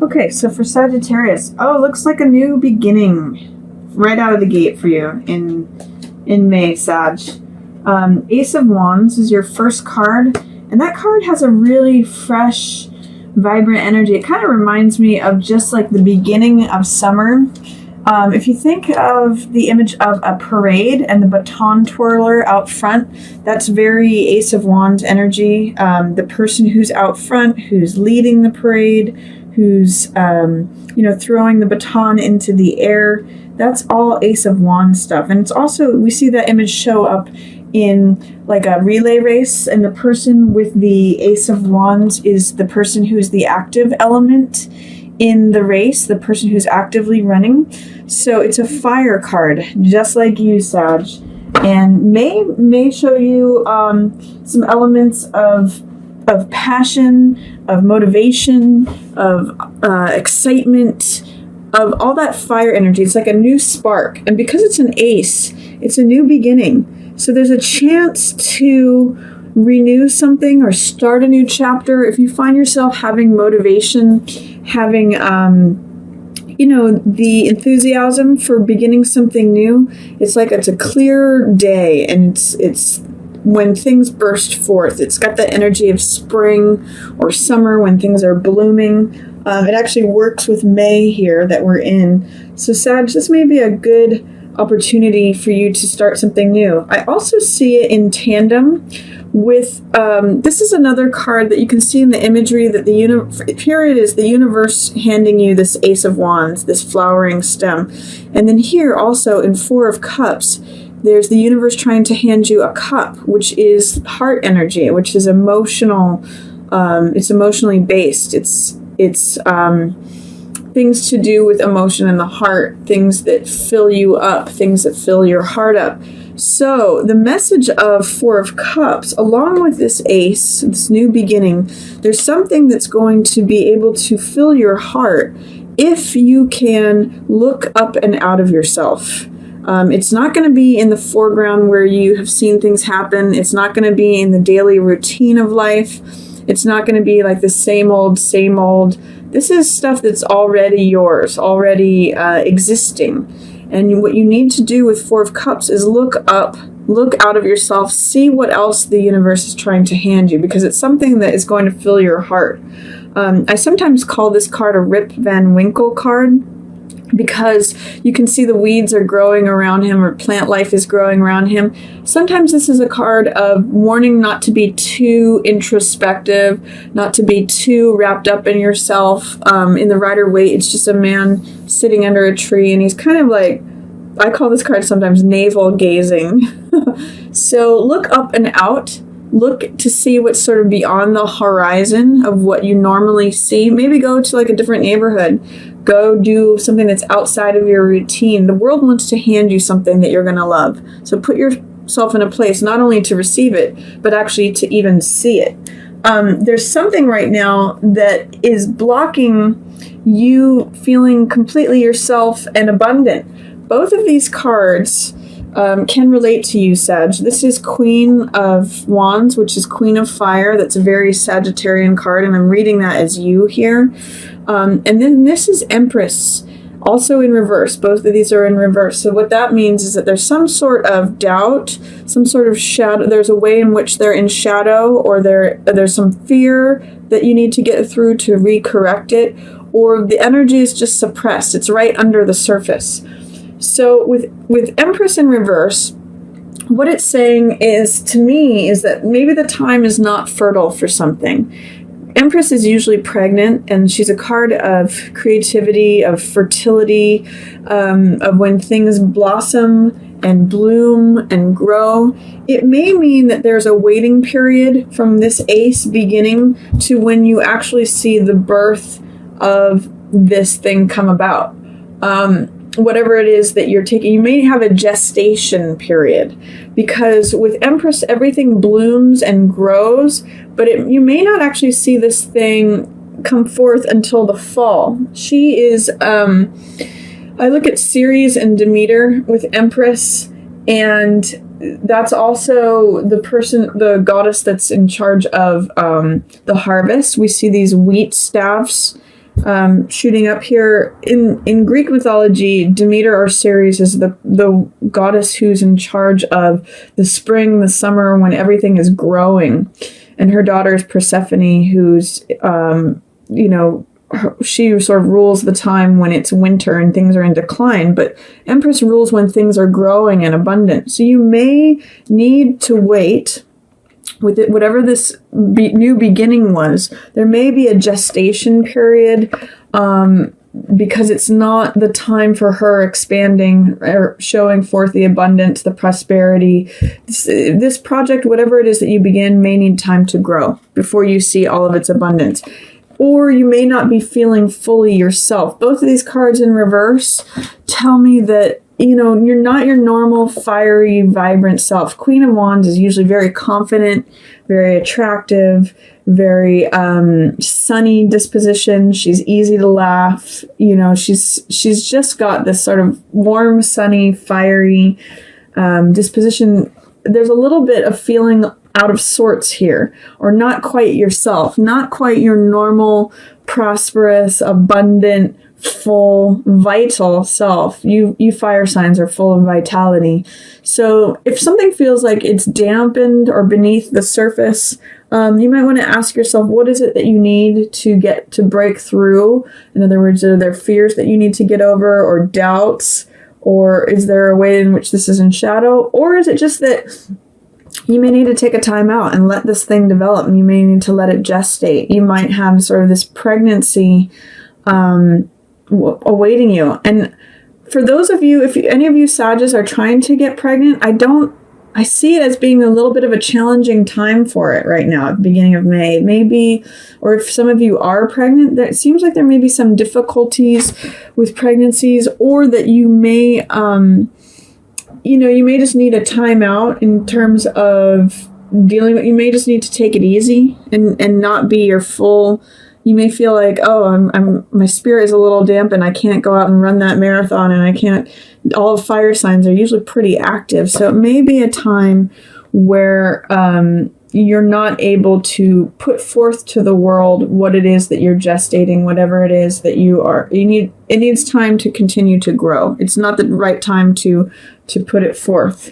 Okay, so for Sagittarius, looks like a new beginning right out of the gate for you in May, Sag. Ace of Wands is your first card, and that card has a really fresh, vibrant energy. It kind of reminds me of just like the beginning of summer. If you think of the image of a parade and the baton twirler out front, that's very Ace of Wands energy. The person who's out front, who's leading the parade, who's throwing the baton into the air, that's all Ace of Wands stuff. And it's also, we see that image show up in like a relay race, and the person with the Ace of Wands is the person who's the active element in the race, the person who's actively running. So it's a fire card, just like you, Sag, and may show you some elements of passion, of motivation, of excitement, of all that fire energy. It's like a new spark, and because it's an ace, it's a new beginning. So there's a chance to renew something or start a new chapter. If you find yourself having motivation, having the enthusiasm for beginning something new, it's like it's a clear day, and it's when things burst forth. It's got the energy of spring or summer when things are blooming. It actually works with May here that we're in. So Sag, this may be a good opportunity for you to start something new. I also see it in tandem with, this is another card that you can see in the imagery that here it is, the universe handing you this Ace of Wands, this flowering stem. And then here also in Four of Cups, there's the universe trying to hand you a cup, which is heart energy, which is emotional. It's emotionally based. It's things to do with emotion in the heart, things that fill you up, things that fill your heart up. So the message of Four of Cups, along with this ace, this new beginning, there's something that's going to be able to fill your heart if you can look up and out of yourself. It's not going to be in the foreground where you have seen things happen. It's not going to be in the daily routine of life. It's not going to be like the same old, same old. This is stuff that's already yours, already existing. And what you need to do with Four of Cups is look up, look out of yourself, see what else the universe is trying to hand you, because it's something that is going to fill your heart. I sometimes call this card a Rip Van Winkle card, because you can see the weeds are growing around him, or plant life is growing around him. Sometimes this is a card of warning not to be too introspective, not to be too wrapped up in yourself. In the Rider-Waite, it's just a man sitting under a tree, and he's kind of like, I call this card sometimes navel gazing. So look up and out. Look to see what's sort of beyond the horizon of what you normally see. Maybe go to like a different neighborhood. Go do something that's outside of your routine. The world wants to hand you something that you're going to love. So put yourself in a place not only to receive it, but actually to even see it. There's something right now that is blocking you feeling completely yourself and abundant. Both of these cards can relate to you, Sag. This is Queen of Wands, which is Queen of Fire. That's a very Sagittarian card, and I'm reading that as you here. And then this is Empress, also in reverse. Both of these are in reverse. So what that means is that there's some sort of doubt, some sort of shadow. There's a way in which they're in shadow, or there's some fear that you need to get through to recorrect it, or the energy is just suppressed. It's right under the surface. So with Empress in reverse, what it's saying is, to me, is that maybe the time is not fertile for something. Empress is usually pregnant, and she's a card of creativity, of fertility, of when things blossom and bloom and grow. It may mean that there's a waiting period from this ace beginning to when you actually see the birth of this thing come about. Whatever it is that you're taking, you may have a gestation period, because with Empress, everything blooms and grows, but you may not actually see this thing come forth until the fall. She is, I look at Ceres and Demeter with Empress, and that's also the goddess that's in charge of the harvest. We see these wheat staffs shooting up here. In Greek mythology, Demeter or Ceres is the goddess who's in charge of the spring, the summer, when everything is growing. And her daughter is Persephone, who's, she sort of rules the time when it's winter and things are in decline. But Empress rules when things are growing and abundant. So you may need to wait with it, whatever this new beginning was. There may be a gestation period because it's not the time for her expanding or showing forth the abundance, the prosperity. This project, whatever it is that you begin, may need time to grow before you see all of its abundance. Or you may not be feeling fully yourself. Both of these cards in reverse tell me that, you're not your normal fiery, vibrant self. Queen of Wands is usually very confident, very attractive, very sunny disposition. She's easy to laugh. She's just got this sort of warm, sunny, fiery disposition. There's a little bit of feeling out of sorts here, or not quite yourself, not quite your normal, prosperous, abundant, full, vital self. You fire signs are full of vitality. So if something feels like it's dampened or beneath the surface, you might want to ask yourself, what is it that you need to break through? In other words, are there fears that you need to get over, or doubts? Or is there a way in which this is in shadow? Or is it just that you may need to take a time out and let this thing develop, and you may need to let it gestate? You might have sort of this pregnancy awaiting you. And for those of you, if any of you Sagittarius are trying to get pregnant, I see it as being a little bit of a challenging time for it right now at the beginning of May. Maybe, or if some of you are pregnant, it seems like there may be some difficulties with pregnancies, or that you may, you may just need a time out in terms of dealing with, you may just need to take it easy and not be your full. You may feel like, my spirit is a little damp and I can't go out and run that marathon, and I can't. All fire signs are usually pretty active. So it may be a time where you're not able to put forth to the world what it is that you're gestating, whatever it is that you are. It needs time to continue to grow. It's not the right time to put it forth.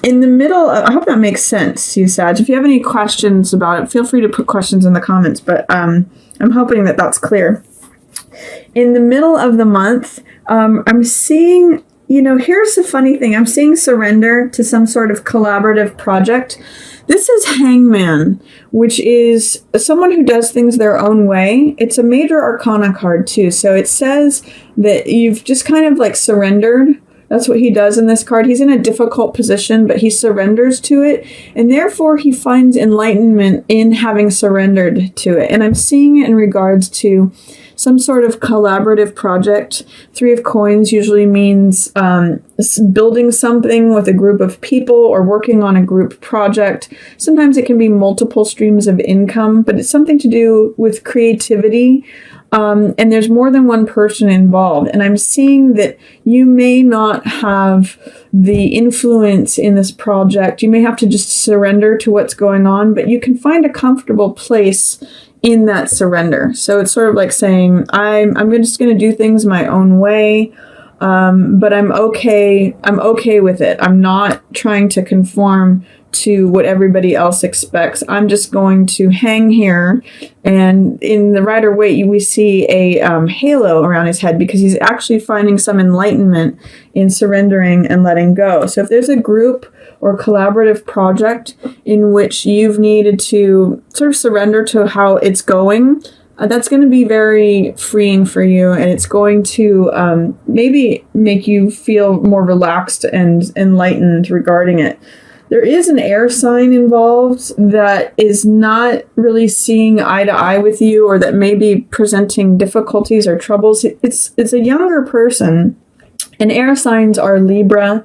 In the middle, I hope that makes sense to you, Sag. If you have any questions about it, feel free to put questions in the comments, but I'm hoping that that's clear. In the middle of the month, I'm seeing, here's the funny thing. I'm seeing surrender to some sort of collaborative project. This is Hangman, which is someone who does things their own way. It's a major arcana card, too. So it says that you've just kind of like surrendered. That's what he does in this card. He's in a difficult position, but he surrenders to it. And therefore, he finds enlightenment in having surrendered to it. And I'm seeing it in regards to some sort of collaborative project. 3 of Coins usually means building something with a group of people or working on a group project. Sometimes it can be multiple streams of income, but it's something to do with creativity. And there's more than one person involved. And I'm seeing that you may not have the influence in this project. You may have to just surrender to what's going on, but you can find a comfortable place in that surrender. So it's sort of like saying, I'm just going to do things my own way. But I'm okay with it. I'm not trying to conform to what everybody else expects. I'm just going to hang here. And in the Rider-Waite, we see a halo around his head because he's actually finding some enlightenment in surrendering and letting go. So if there's a group or collaborative project in which you've needed to sort of surrender to how it's going, that's going to be very freeing for you, and it's going to maybe make you feel more relaxed and enlightened regarding it. There is an air sign involved that is not really seeing eye to eye with you, or that may be presenting difficulties or troubles. It's a younger person, and air signs are Libra,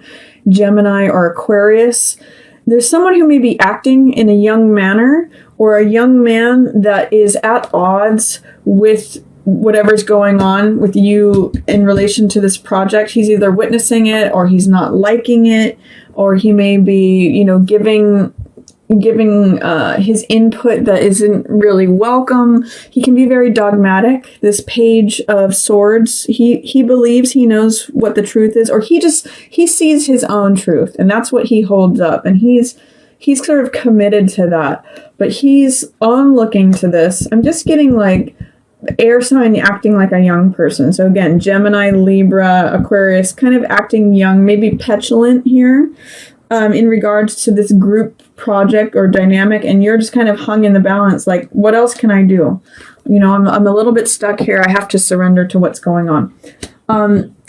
Gemini, or Aquarius. There's someone who may be acting in a young manner, or a young man that is at odds with whatever's going on with you in relation to this project. He's either witnessing it, or he's not liking it, or he may be, giving giving his input that isn't really welcome. He can be very dogmatic. This Page of Swords, he believes he knows what the truth is, or he sees his own truth, and that's what he holds up, and he's sort of committed to that. But he's onlooking to this. I'm just getting like air sign acting like a young person. So again, Gemini, Libra, Aquarius, kind of acting young, maybe petulant here. In regards to this group project or dynamic, and you're just kind of hung in the balance, like, what else can I do? You know, I'm a little bit stuck here. I have to surrender to what's going on.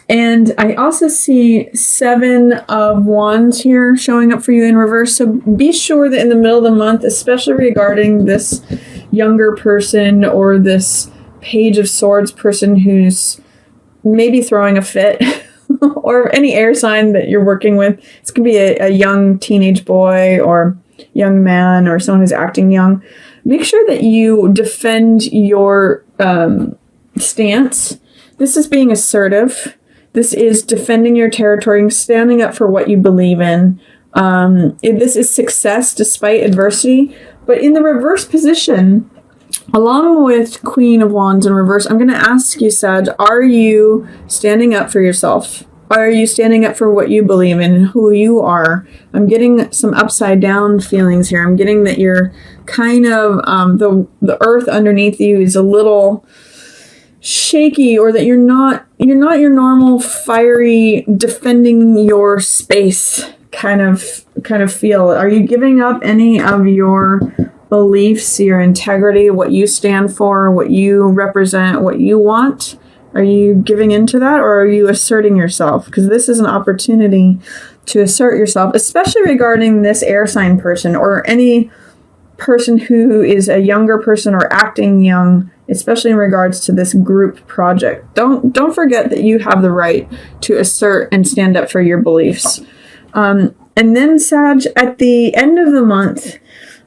And I also see 7 of Wands here showing up for you in reverse. So be sure that in the middle of the month, especially regarding this younger person or this Page of Swords person who's maybe throwing a fit, or any air sign that you're working with. This could be a young teenage boy or young man or someone who's acting young. Make sure that you defend your stance. This is being assertive. This is defending your territory, standing up for what you believe in. This is success despite adversity. But in the reverse position, along with Queen of Wands in reverse, I'm going to ask you, Sag, are you standing up for yourself? Are you standing up for what you believe in and who you are? I'm getting some upside down feelings here. I'm getting that you're kind of, the earth underneath you is a little shaky, or that you're not your normal fiery defending your space kind of feel. Are you giving up any of your beliefs, your integrity, what you stand for, what you represent, what you want? Are you giving into that, or are you asserting yourself? Because this is an opportunity to assert yourself, especially regarding this air sign person or any person who is a younger person or acting young, especially in regards to this group project. Don't forget that you have the right to assert and stand up for your beliefs. And then, Sag, at the end of the month,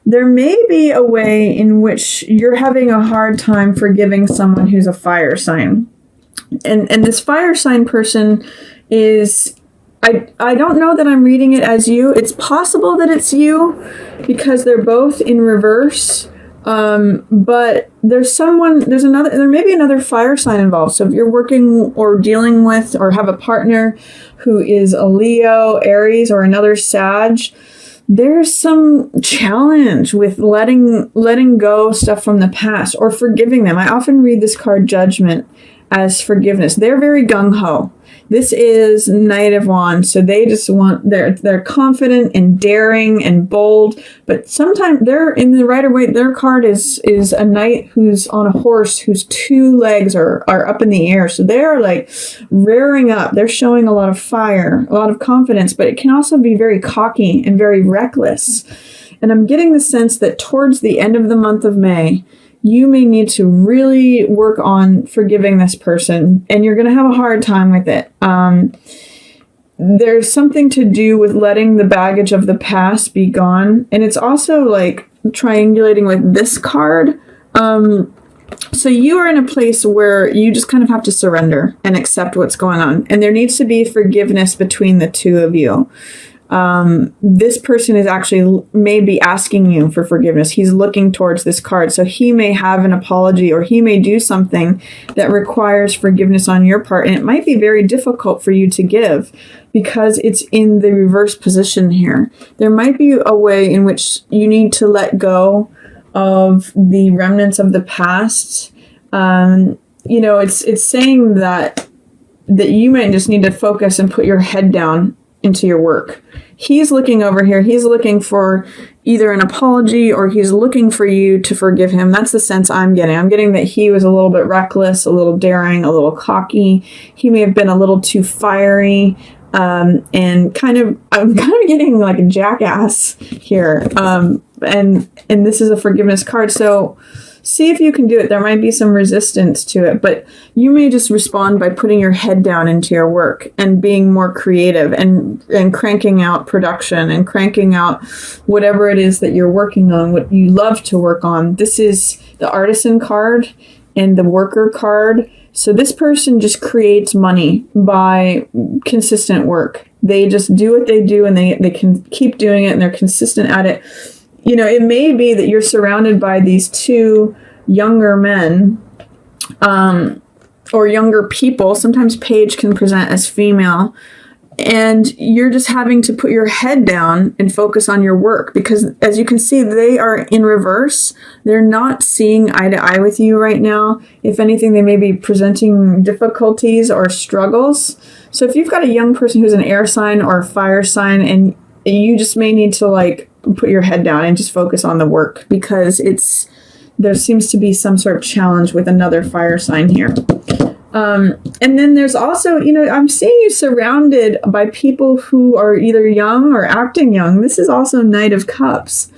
there may be a way in which you're having a hard time forgiving someone who's a fire sign. And this fire sign person is, I don't know that I'm reading it as you. It's possible that it's you because they're both in reverse. But there may be another fire sign involved. So if you're working or dealing with or have a partner who is a Leo, Aries, or another Sag, there's some challenge with letting go stuff from the past or forgiving them. I often read this card Judgment as forgiveness. They're very gung-ho. This is Knight of Wands, so they just want, they're confident and daring and bold, but sometimes they're in the Rider-Waite. Their card is a knight who's on a horse whose 2 legs are up in the air, so they're like rearing up. They're showing a lot of fire, a lot of confidence, but it can also be very cocky and very reckless. And I'm getting the sense that towards the end of the month of May, you may need to really work on forgiving this person, and you're going to have a hard time with it. There's something to do with letting the baggage of the past be gone, and it's also like triangulating with this card. So you are in a place where you just kind of have to surrender and accept what's going on, and there needs to be forgiveness between the two of you. This person is actually may be asking you for forgiveness. He's looking towards this card. So he may have an apology, or he may do something that requires forgiveness on your part. And it might be very difficult for you to give because it's in the reverse position here. There might be a way in which you need to let go of the remnants of the past. It's saying that you might just need to focus and put your head down into your work. He's looking over here. He's looking for either an apology or he's looking for you to forgive him. That's the sense I'm getting. I'm getting that he was a little bit reckless, a little daring, a little cocky. He may have been a little too fiery, and I'm kind of getting like a jackass here. And this is a forgiveness card. So see if you can do it. There might be some resistance to it, but you may just respond by putting your head down into your work and being more creative and cranking out production and cranking out whatever it is that you're working on, what you love to work on. This is the artisan card and the worker card. So this person just creates money by consistent work. They just do what they do, and they can keep doing it, and they're consistent at it. it may be that you're surrounded by these two younger men, or younger people. Sometimes Page can present as female, and you're just having to put your head down and focus on your work, because as you can see, they are in reverse. They're not seeing eye to eye with you right now. If anything, they may be presenting difficulties or struggles. So if you've got a young person who's an air sign or a fire sign, and you just may need to like put your head down and just focus on the work, because there seems to be some sort of challenge with another fire sign here. And then there's also, I'm seeing you surrounded by people who are either young or acting young. This is also Knight of Cups.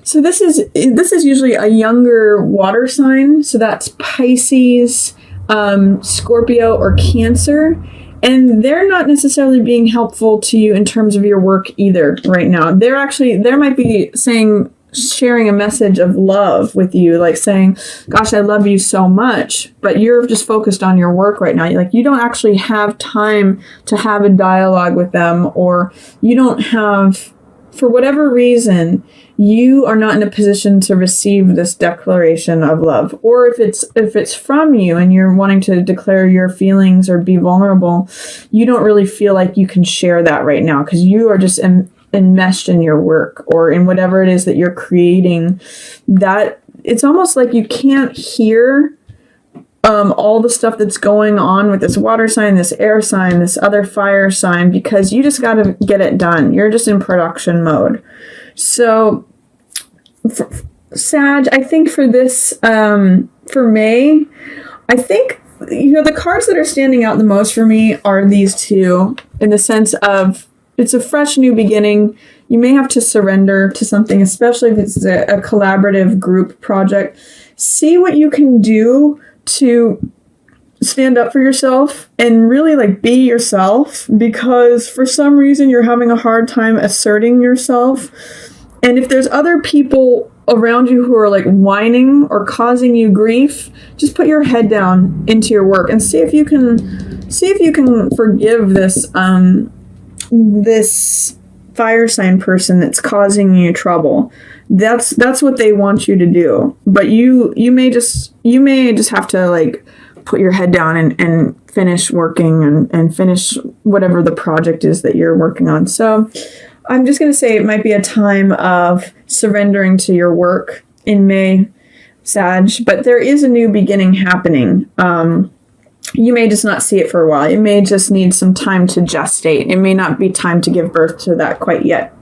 So this is usually a younger water sign. So that's Pisces, Scorpio, or Cancer. And they're not necessarily being helpful to you in terms of your work either right now. They might be sharing a message of love with you, like saying, gosh, I love you so much, but you're just focused on your work right now. You don't actually have time to have a dialogue with them, or you don't have, for whatever reason, you are not in a position to receive this declaration of love. Or if it's from you and you're wanting to declare your feelings or be vulnerable, you don't really feel like you can share that right now, because you are just enmeshed in your work or in whatever it is that you're creating. That it's almost like you can't hear all the stuff that's going on with this water sign, this air sign, this other fire sign, because you just got to get it done. You're just in production mode. So Sag, I think for this, for May, I think, the cards that are standing out the most for me are these two, in the sense of it's a fresh new beginning. You may have to surrender to something, especially if it's a collaborative group project. See what you can do to stand up for yourself and really like be yourself, because for some reason you're having a hard time asserting yourself. And if there's other people around you who are like whining or causing you grief, just put your head down into your work and see if you can forgive this fire sign person that's causing you trouble. That's what they want you to do. But you may just have to like put your head down and finish working and finish whatever the project is that you're working on. So I'm just going to say it might be a time of surrendering to your work in May, Sag, but there is a new beginning happening. You may just not see it for a while. It may just need some time to gestate. It may not be time to give birth to that quite yet.